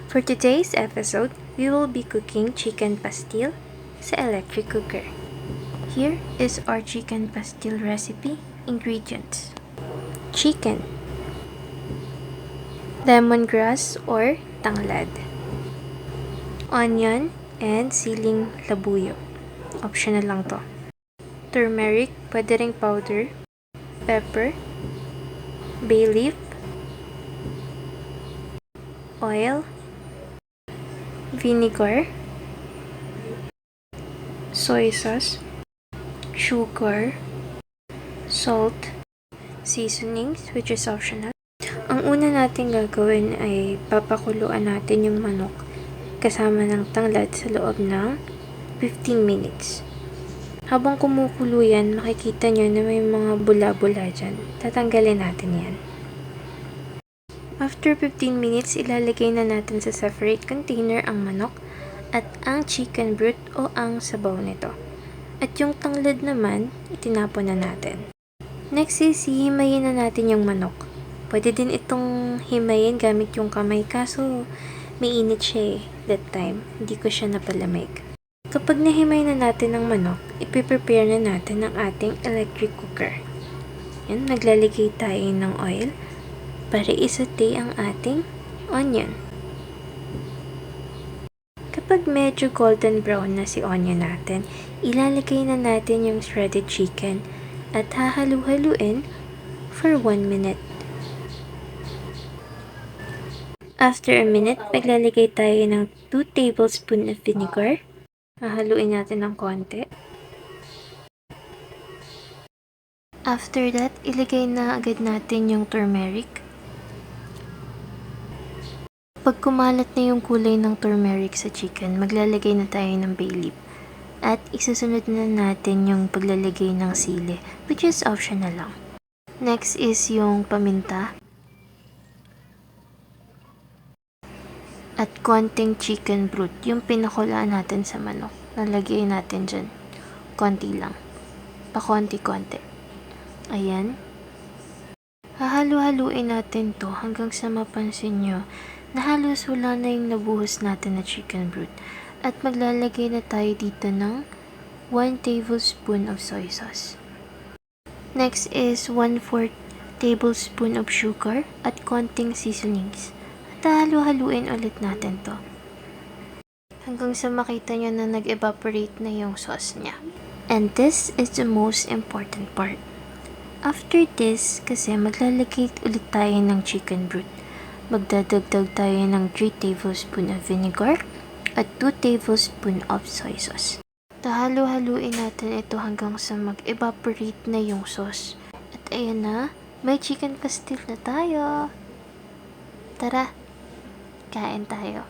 For today's episode, we will be cooking chicken pastil sa electric cooker. Here is our chicken pastil recipe. Ingredients: chicken, lemongrass or tanglad, onion and siling labuyo. Optional lang to. Turmeric, pwede ring powder, pepper, bay leaf, oil, vinegar, soy sauce, sugar, salt, seasonings which is optional. Ang una natin gagawin ay papakuluan natin yung manok kasama ng tanglad sa loob ng 15 minutes. Habang kumukulo yan, makikita nyo na may mga bula-bula dyan. Tatanggalin natin yan. After 15 minutes, ilalagay na natin sa separate container ang manok at ang chicken broth o ang sabaw nito. At yung tanglad naman, itinapon na natin. Next is, hihimayin na natin yung manok. Pwede din itong himayin gamit yung kamay, kaso may init siya that time. Hindi ko siya napalamig. Kapag nahimay na natin ang manok, ipiprepare na natin ang ating electric cooker. Yan, naglalagay tayo ng oil para isaute ang ating onion. Kapag medyo golden brown na si onion natin, ilalagay na natin yung shredded chicken at hahalu-haluin for 1 minute. After a minute, maglalagay tayo ng 2 tablespoons of vinegar. Hahaluin natin ng konti. After that, ilagay na agad natin yung turmeric. Pag kumalat na yung kulay ng turmeric sa chicken, maglalagay na tayo ng bay leaf. At isusunod na natin yung paglalagay ng sili, which is optional lang. Next is yung paminta. At konting chicken broth, yung pinakulaan natin sa manok. Nalagay natin dyan. Konti lang. Pa-konti-konti. Ayan. Hahalu-haluin natin to hanggang sa mapansin nyo na halos wala na yung nabuhos natin na chicken broth. At maglalagay na tayo dito ng 1 tablespoon of soy sauce. Next is 1/4 tablespoon of sugar at konting seasonings. Halu-haluin ulit natin to hanggang sa makita nyo na nag-evaporate na yung sauce niya. And this is the most important part. After this, kasi maglalagay ulit tayo ng chicken broth. Magdadagdag tayo ng 3 tablespoon of vinegar at 2 tablespoon of soy sauce. Halu-haluin natin ito hanggang sa mag-evaporate na yung sauce. At ayan na, may chicken pastil na tayo. Tara! Kain tayo.